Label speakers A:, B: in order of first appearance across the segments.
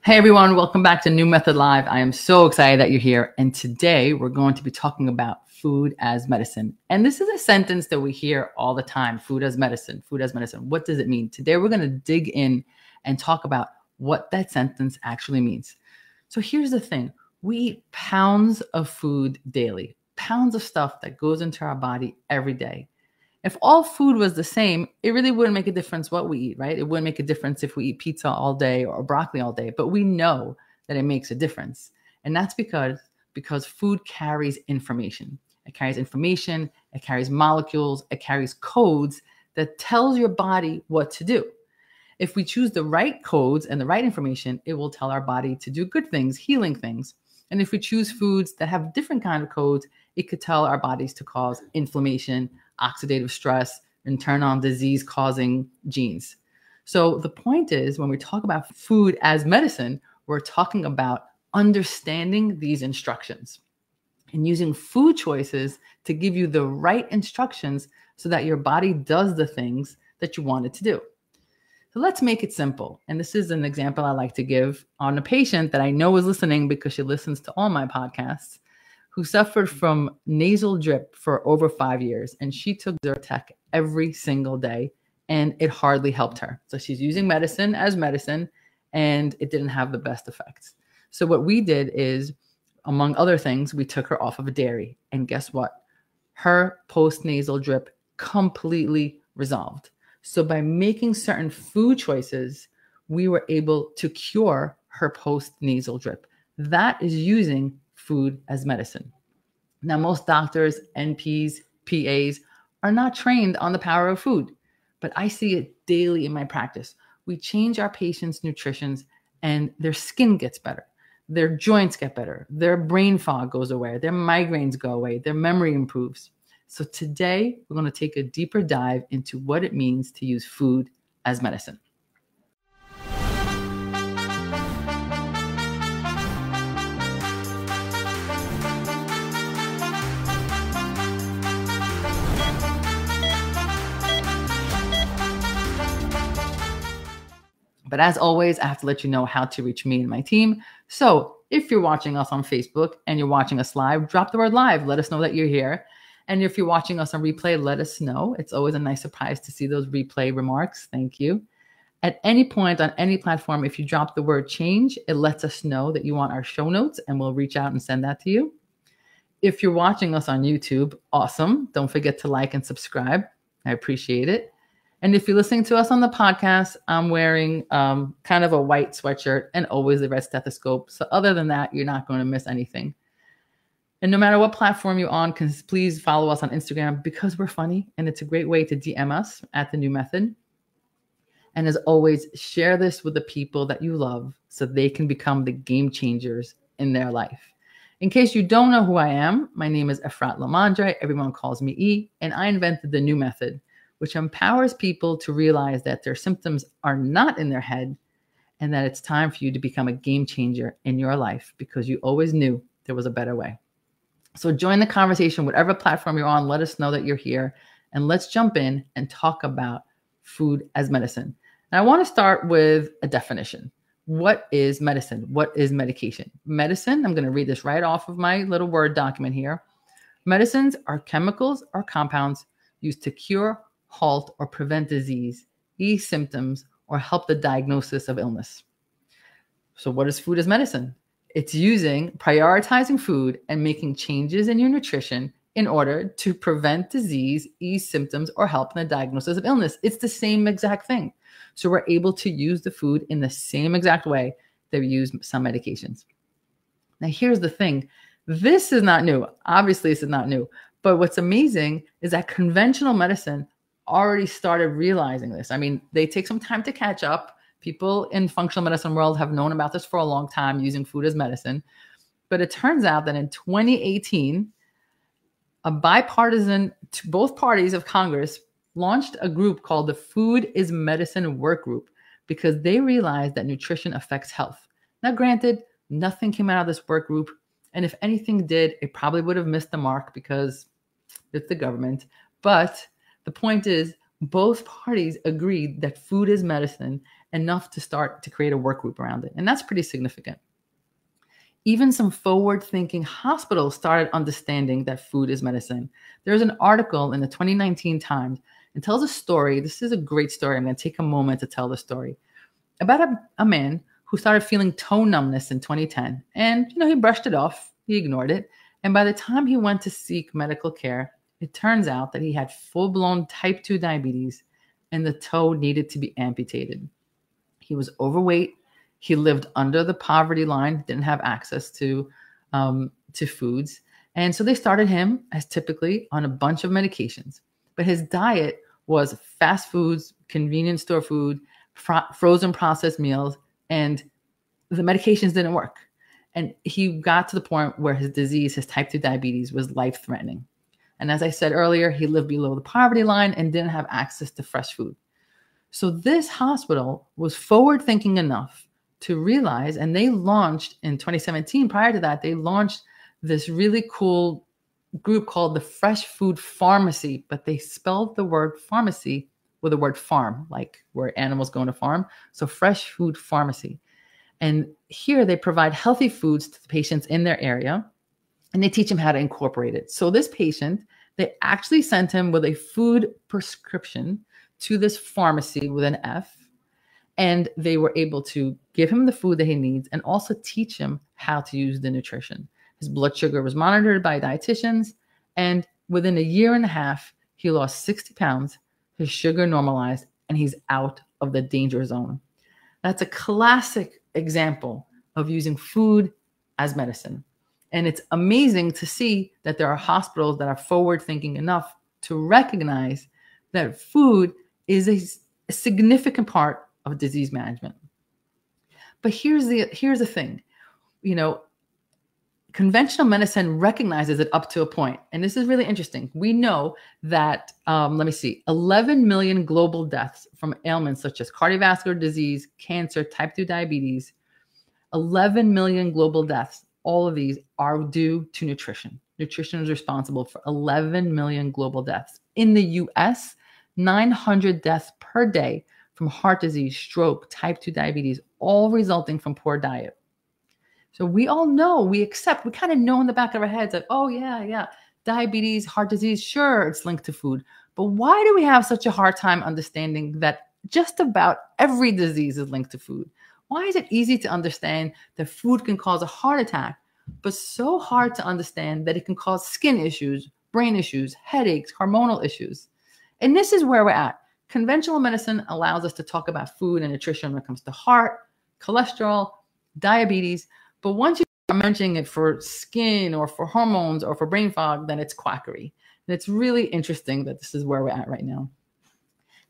A: Hey everyone, welcome back to New Method Live. I am so excited that you're here. And today we're going to be talking about food as medicine. And this is a sentence that we hear all the time, food as medicine, food as medicine. What does it mean? Today we're going to dig in and talk about what that sentence actually means. So here's the thing. We eat pounds of food daily, pounds of stuff that goes into our body every day. If all food was the same, it really wouldn't make a difference what we eat, right? It wouldn't make a difference if we eat pizza all day or broccoli all day, but we know that it makes a difference. And that's because food carries information. It carries information, it carries molecules, it carries codes that tells your body what to do. If we choose the right codes and the right information, it will tell our body to do good things, healing things. And if we choose foods that have different kind of codes, it could tell our bodies to cause inflammation, oxidative stress, and turn on disease-causing genes. So the point is, when we talk about food as medicine, we're talking about understanding these instructions and using food choices to give you the right instructions so that your body does the things that you want it to do. So let's make it simple. And this is an example I like to give on a patient that I know is listening because she listens to all my podcasts, who suffered from nasal drip for over 5 years. And she took Zyrtec every single day and it hardly helped her. So she's using medicine as medicine and it didn't have the best effects. So what we did is, among other things, we took her off of dairy. And guess what? Her post-nasal drip completely resolved. So by making certain food choices, we were able to cure her post-nasal drip. That is using food as medicine. Now, most doctors, NPs, PAs are not trained on the power of food, but I see it daily in my practice. We change our patients' nutrition and their skin gets better. Their joints get better. Their brain fog goes away. Their migraines go away. Their memory improves. So today, we're going to take a deeper dive into what it means to use food as medicine. But as always, I have to let you know how to reach me and my team. So if you're watching us on Facebook and you're watching us live, drop the word live. Let us know that you're here. And if you're watching us on replay, let us know. It's always a nice surprise to see those replay remarks. Thank you. At any point on any platform, if you drop the word change, it lets us know that you want our show notes and we'll reach out and send that to you. If you're watching us on YouTube, awesome. Don't forget to like and subscribe. I appreciate it. And if you're listening to us on the podcast, I'm wearing kind of a white sweatshirt and always the red stethoscope. So other than that, you're not going to miss anything. And no matter what platform you're on, please follow us on Instagram because we're funny and it's a great way to DM us at The New Method. And as always, share this with the people that you love so they can become the game changers in their life. In case you don't know who I am, my name is Efrat Lamondre. Everyone calls me E, and I invented the New Method, which empowers people to realize that their symptoms are not in their head and that it's time for you to become a game changer in your life because you always knew there was a better way. So join the conversation, whatever platform you're on, let us know that you're here, and let's jump in and talk about food as medicine. And I want to start with a definition. What is medicine? What is medication? Medicine, I'm going to read this right off of my little Word document here. Medicines are chemicals or compounds used to cure, halt, or prevent disease, ease symptoms, or help the diagnosis of illness. So what is food as medicine? It's prioritizing food and making changes in your nutrition in order to prevent disease, ease symptoms, or help in the diagnosis of illness. It's the same exact thing. So we're able to use the food in the same exact way that we use some medications. Now, here's the thing. This is not new. Obviously, this is not new. But what's amazing is that conventional medicine already started realizing this. I mean, they take some time to catch up. People in functional medicine world have known about this for a long time, using food as medicine. But it turns out that in 2018, both parties of Congress launched a group called the Food is Medicine Work Group because they realized that nutrition affects health. Now, granted, nothing came out of this work group. And if anything did, it probably would have missed the mark because it's the government. But the point is, both parties agreed that food is medicine enough to start to create a work group around it. And that's pretty significant. Even some forward-thinking hospitals started understanding that food is medicine. There's an article in the 2019 Times and tells a story. This is a great story. I'm going to take a moment to tell the story about a man who started feeling toe numbness in 2010. And, he brushed it off. He ignored it. And by the time he went to seek medical care, it turns out that he had full-blown type 2 diabetes and the toe needed to be amputated. He was overweight. He lived under the poverty line, didn't have access to foods. And so they started him, as typically, on a bunch of medications. But his diet was fast foods, convenience store food, frozen processed meals, and the medications didn't work. And he got to the point where his disease, his type 2 diabetes, was life-threatening. And as I said earlier, he lived below the poverty line and didn't have access to fresh food. So this hospital was forward-thinking enough to realize, and they launched in 2017, prior to that, they launched this really cool group called the Fresh Food Pharmacy, but they spelled the word pharmacy with the word farm, like where animals go on a farm. So Fresh Food Pharmacy. And here they provide healthy foods to the patients in their area, and they teach them how to incorporate it. So this patient, they actually sent him with a food prescription to this pharmacy with an F, and they were able to give him the food that he needs and also teach him how to use the nutrition. His blood sugar was monitored by dietitians, and within a year and a half, he lost 60 pounds, his sugar normalized, and he's out of the danger zone. That's a classic example of using food as medicine. And it's amazing to see that there are hospitals that are forward-thinking enough to recognize that food is a significant part of disease management. But here's the thing, conventional medicine recognizes it up to a point. And this is really interesting. We know that, 11 million global deaths from ailments such as cardiovascular disease, cancer, type 2 diabetes, 11 million global deaths. All of these are due to nutrition. Nutrition is responsible for 11 million global deaths. In the US, 900 deaths per day from heart disease, stroke, type 2 diabetes, all resulting from poor diet. So we all know, we kind of know in the back of our heads that, oh yeah, diabetes, heart disease, sure, it's linked to food. But why do we have such a hard time understanding that just about every disease is linked to food? Why is it easy to understand that food can cause a heart attack, but so hard to understand that it can cause skin issues, brain issues, headaches, hormonal issues? And this is where we're at. Conventional medicine allows us to talk about food and nutrition when it comes to heart, cholesterol, diabetes. But once you start mentioning it for skin or for hormones or for brain fog, then it's quackery. And it's really interesting that this is where we're at right now.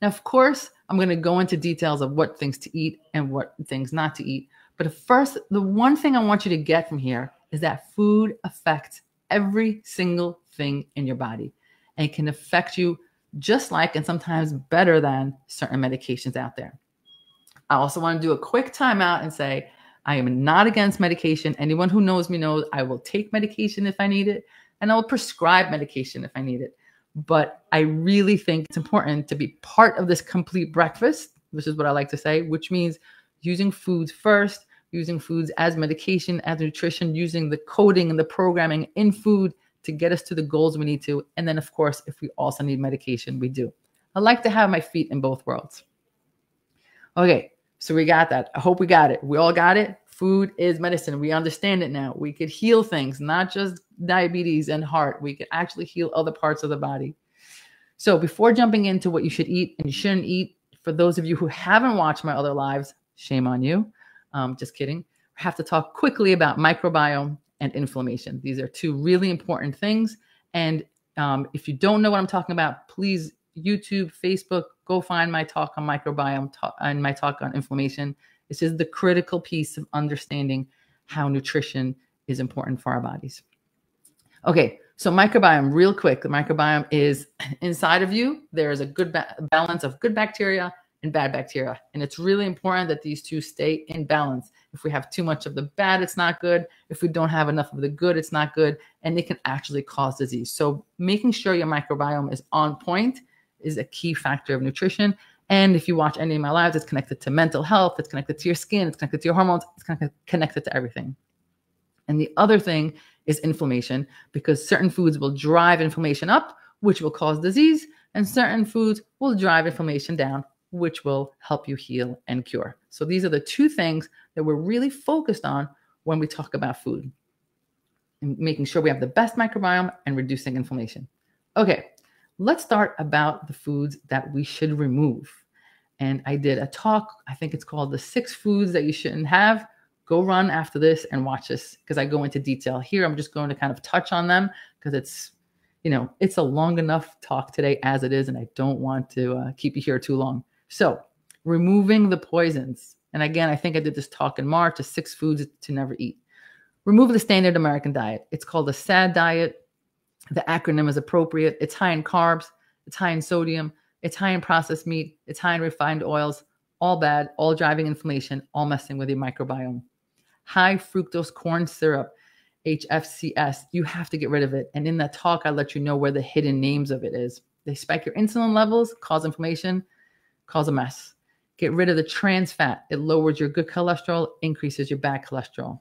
A: Now, of course, I'm going to go into details of what things to eat and what things not to eat. But first, the one thing I want you to get from here is that food affects every single thing in your body and can affect you just like and sometimes better than certain medications out there. I also want to do a quick timeout and say, I am not against medication. Anyone who knows me knows I will take medication if I need it, and I will prescribe medication if I need it. But I really think it's important to be part of this complete breakfast, which is what I like to say, which means using foods first, using foods as medication, as nutrition, using the coding and the programming in food to get us to the goals we need to. And then, of course, if we also need medication, we do. I like to have my feet in both worlds. Okay, so we got that. I hope we got it. We all got it. Food is medicine. We understand it now. We could heal things, not just diabetes and heart. We could actually heal other parts of the body. So before jumping into what you should eat and you shouldn't eat, for those of you who haven't watched my other lives, shame on you. Just kidding. I have to talk quickly about microbiome and inflammation. These are two really important things. And if you don't know what I'm talking about, please YouTube, Facebook, go find my talk on microbiome and my talk on inflammation. This is the critical piece of understanding how nutrition is important for our bodies. Okay, so microbiome, real quick. The microbiome is inside of you. There is a good balance of good bacteria and bad bacteria. And it's really important that these two stay in balance. If we have too much of the bad, it's not good. If we don't have enough of the good, it's not good. And it can actually cause disease. So making sure your microbiome is on point is a key factor of nutrition. And if you watch any of my lives, it's connected to mental health, it's connected to your skin, it's connected to your hormones, it's connected to everything. And the other thing is inflammation, because certain foods will drive inflammation up, which will cause disease, and certain foods will drive inflammation down, which will help you heal and cure. So these are the two things that we're really focused on when we talk about food, and making sure we have the best microbiome and reducing inflammation. Okay, let's start about the foods that we should remove. And I did a talk, I think it's called the 6 foods that you shouldn't have. Go run after this and watch this, because I go into detail. Here, I'm just going to kind of touch on them because it's a long enough talk today as it is, and I don't want to keep you here too long. So removing the poisons. And again, I think I did this talk in March, the 6 foods to never eat. Remove the standard American diet. It's called the SAD diet. The acronym is appropriate. It's high in carbs. It's high in sodium. It's high in processed meat. It's high in refined oils. All bad, all driving inflammation, all messing with your microbiome. High fructose corn syrup, HFCS, you have to get rid of it. And in that talk, I let you know where the hidden names of it is. They spike your insulin levels, cause inflammation, cause a mess. Get rid of the trans fat. It lowers your good cholesterol, increases your bad cholesterol.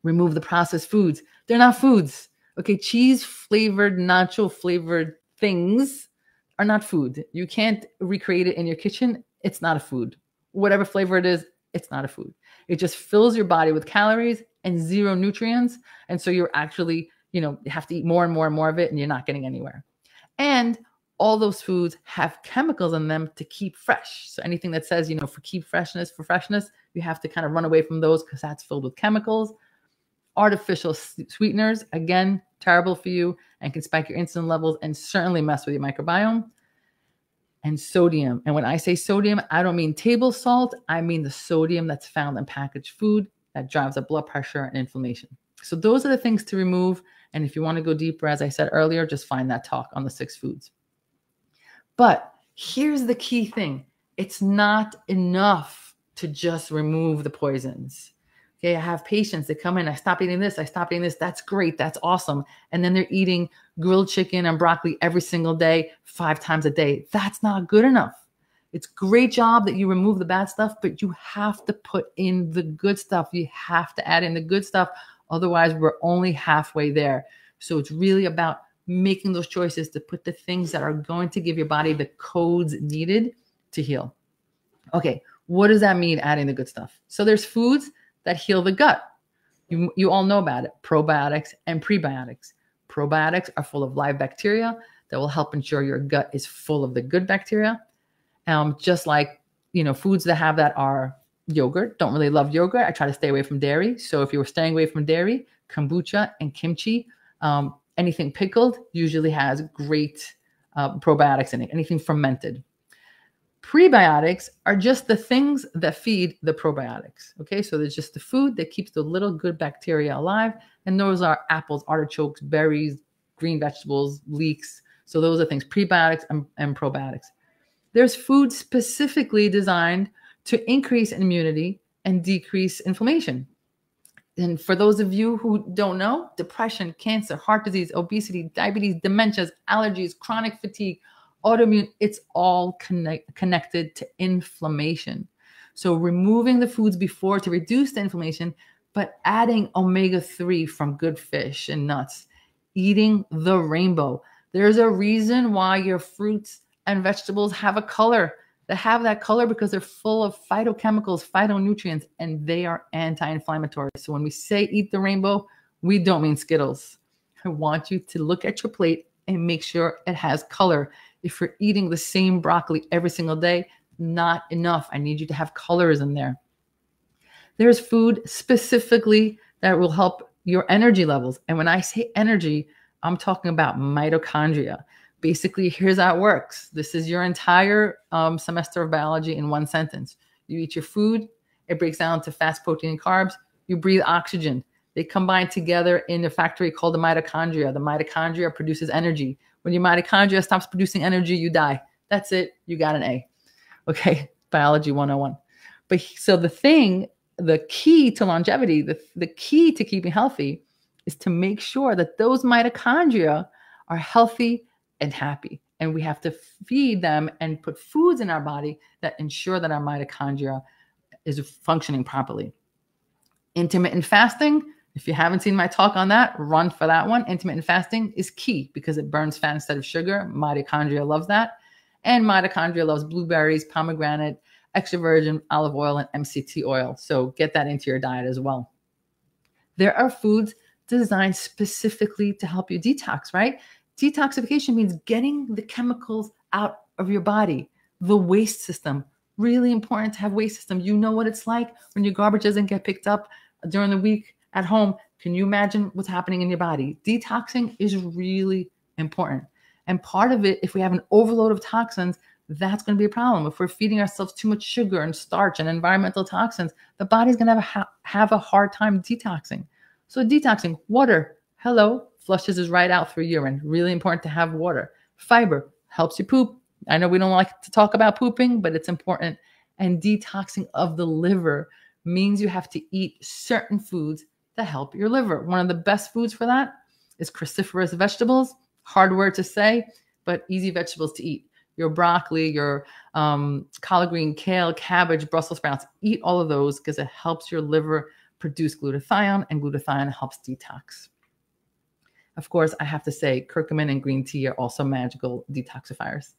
A: Remove the processed foods. They're not foods. Okay, cheese flavored, nacho flavored things are not food. You can't recreate it in your kitchen. It's not a food. Whatever flavor it is, it's not a food. It just fills your body with calories and zero nutrients. And so you're actually, you have to eat more and more and more of it, and you're not getting anywhere. And all those foods have chemicals in them to keep fresh. So anything that says, for freshness, you have to kind of run away from those, because that's filled with chemicals. Artificial sweeteners, again, terrible for you and can spike your insulin levels and certainly mess with your microbiome. And sodium. And when I say sodium, I don't mean table salt. I mean the sodium that's found in packaged food that drives up blood pressure and inflammation. So those are the things to remove. And if you want to go deeper, as I said earlier, just find that talk on the 6 foods. But here's the key thing. It's not enough to just remove the poisons. Okay, I have patients that come in, I stop eating this. That's great. That's awesome. And then they're eating grilled chicken and broccoli every single day, 5 times a day. That's not good enough. It's a great job that you remove the bad stuff, but you have to put in the good stuff. You have to add in the good stuff. Otherwise, we're only halfway there. So it's really about making those choices to put the things that are going to give your body the codes needed to heal. Okay, what does that mean, adding the good stuff? So there's foods that heal the gut. You all know about it, probiotics and prebiotics. Probiotics are full of live bacteria that will help ensure your gut is full of the good bacteria. Just like, foods that have that are yogurt. Don't really love yogurt. I try to stay away from dairy. So if you were staying away from dairy, kombucha and kimchi, anything pickled usually has great probiotics in it, anything fermented. Prebiotics are just the things that feed the probiotics. Okay, so there's just the food that keeps the little good bacteria alive. And those are apples, artichokes, berries, green vegetables, leeks. So those are things, prebiotics and probiotics. There's food specifically designed to increase immunity and decrease inflammation. And for those of you who don't know, depression, cancer, heart disease, obesity, diabetes, dementias, allergies, chronic fatigue, autoimmune, it's all connected to inflammation. So removing the foods before to reduce the inflammation, but adding omega-3 from good fish and nuts, eating the rainbow. There's a reason why your fruits and vegetables have a color. They have that color because they're full of phytochemicals, phytonutrients, and they are anti-inflammatory. So when we say eat the rainbow, we don't mean Skittles. I want you to look at your plate and make sure it has color. If you're eating the same broccoli every single day, not enough. I need you to have colors in there. There's food specifically that will help your energy levels. And when I say energy, I'm talking about mitochondria. Basically, here's how it works. This is your entire semester of biology in one sentence. You eat your food, it breaks down to fats, protein, and carbs. You breathe oxygen. They combine together in a factory called the mitochondria. The mitochondria produces energy. When your mitochondria stops producing energy, you die. That's it. You got an A. Okay, biology 101. But so the key to longevity, the key to keeping healthy is to make sure that those mitochondria are healthy and happy. and we have to feed them and put foods in our body that ensure that our mitochondria is functioning properly. Intermittent fasting, if you haven't seen my talk on that, run for that one. Intermittent fasting is key because it burns fat instead of sugar. Mitochondria loves that. And mitochondria loves blueberries, pomegranate, extra virgin olive oil, and MCT oil. So get that into your diet as well. There are foods designed specifically to help you detox, right? Detoxification means getting the chemicals out of your body, the waste system. Really important to have waste system. You know what it's like when your garbage doesn't get picked up during the week at home. Can you imagine what's happening in your body? Detoxing is really important. And part of it, if we have an overload of toxins, that's going to be a problem. If we're feeding ourselves too much sugar and starch and environmental toxins, the body's going to have a hard time detoxing. So detoxing, water, hello, flushes is right out through urine. Really important to have water. Fiber helps you poop. I know we don't like to talk about pooping, but it's important. And detoxing of the liver means you have to eat certain foods that help your liver. One of the best foods for that is cruciferous vegetables. Hard word to say, but easy vegetables to eat. Your broccoli, your collard green, kale, cabbage, Brussels sprouts. Eat all of those because it helps your liver produce glutathione, and glutathione helps detox. Of course, I have to say curcumin and green tea are also magical detoxifiers.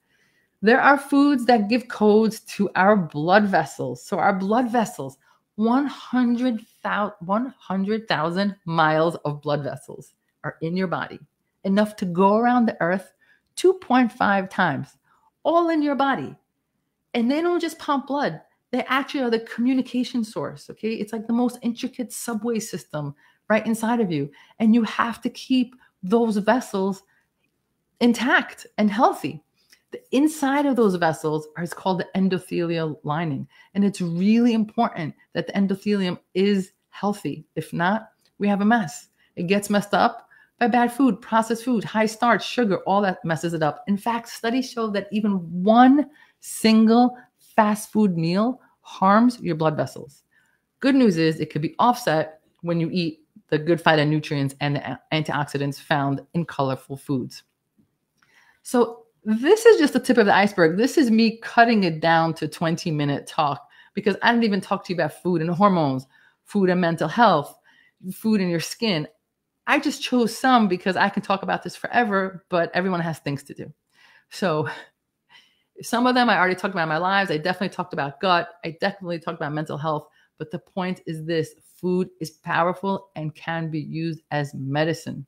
A: There are foods that give codes to our blood vessels. So our blood vessels, 100,000 miles of blood vessels are in your body, enough to go around the earth 2.5 times, all in your body. And they don't just pump blood. They actually are the communication source, okay? It's like the most intricate subway system right inside of you. And you have to keep those vessels intact and healthy. The inside of those vessels is called the endothelial lining. And it's really important that the endothelium is healthy. If not, we have a mess. It gets messed up by bad food, processed food, high starch, sugar, all that messes it up. In fact, studies show that even one single fast food meal harms your blood vessels. Good news is it could be offset when you eat the good phytonutrients and the antioxidants found in colorful foods. So this is just the tip of the iceberg. This is me cutting it down to 20-minute talk because I didn't even talk to you about food and hormones, food and mental health, food and your skin. I just chose some because I can talk about this forever, but everyone has things to do. So some of them I already talked about in my lives. I definitely talked about gut. I definitely talked about mental health. But the point is this: food is powerful and can be used as medicine.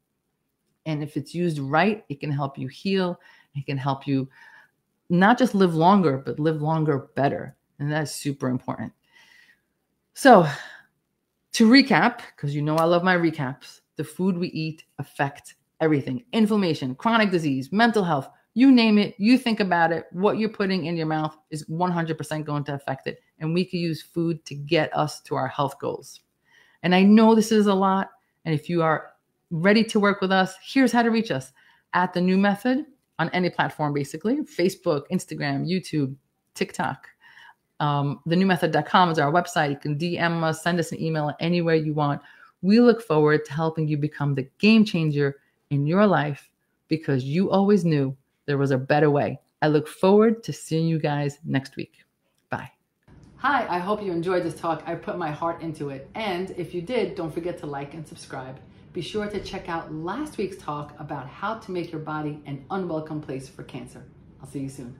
A: And if it's used right, it can help you heal. It can help you not just live longer, but live longer better. And that's super important. So to recap, because you know I love my recaps, the food we eat affects everything. Inflammation, chronic disease, mental health, you name it, you think about it, what you're putting in your mouth is 100% going to affect it. And we can use food to get us to our health goals. And I know this is a lot. And if you are ready to work with us, here's how to reach us at The New Method on any platform, basically: Facebook, Instagram, YouTube, TikTok. TheNewMethod.com is our website. You can DM us, send us an email anywhere you want. We look forward to helping you become the game changer in your life because you always knew there was a better way. I look forward to seeing you guys next week. Bye. Hi, I hope you enjoyed this talk. I put my heart into it. And if you did, don't forget to like and subscribe. Be sure to check out last week's talk about how to make your body an unwelcome place for cancer. I'll see you soon.